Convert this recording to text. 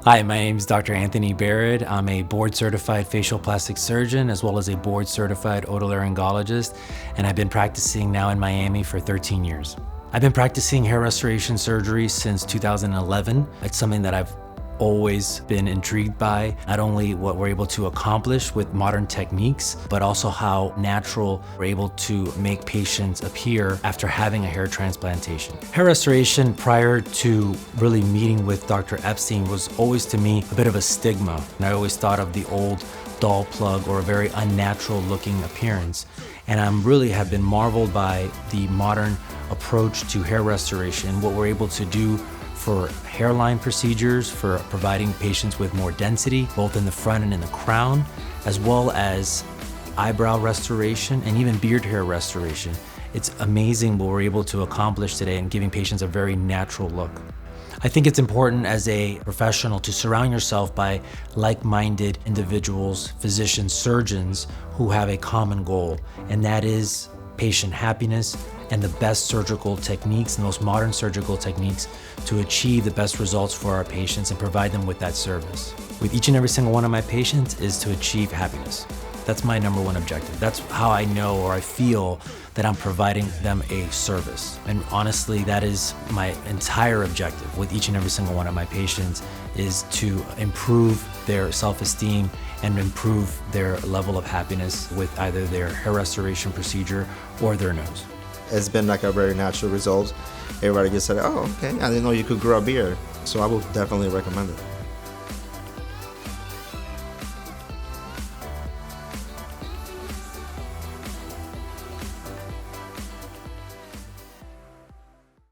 Hi, my name is Dr. Anthony Barrett. I'm a board-certified facial plastic surgeon as well as a board-certified otolaryngologist, and I've been practicing now in Miami for 13 years. I've been practicing hair restoration surgery since 2011. It's something that I've always been intrigued by, not only what we're able to accomplish with modern techniques, but also how natural we're able to make patients appear after having a hair transplantation. Hair restoration prior to really meeting with Dr. Epstein was always to me a bit of a stigma. And I always thought of the old doll plug or a very unnatural looking appearance. And I'm really have been marveled by the modern approach to hair restoration, what we're able to do for hairline procedures, for providing patients with more density, both in the front and in the crown, as well as eyebrow restoration and even beard hair restoration. It's amazing what we're able to accomplish today in giving patients a very natural look. I think it's important as a professional to surround yourself by like-minded individuals, physicians, surgeons who have a common goal, and that is patient happiness and the best surgical techniques, the most modern surgical techniques to achieve the best results for our patients and provide them with that service. With each and every single one of my patients is to achieve happiness. That's my number one objective. That's how I know or I feel that I'm providing them a service. And honestly, that is my entire objective with each and every single one of my patients, is to improve their self-esteem and improve their level of happiness with either their hair restoration procedure or their nose. It's been like a very natural result. Everybody just said, oh, okay, I didn't know you could grow a beard. So I would definitely recommend it.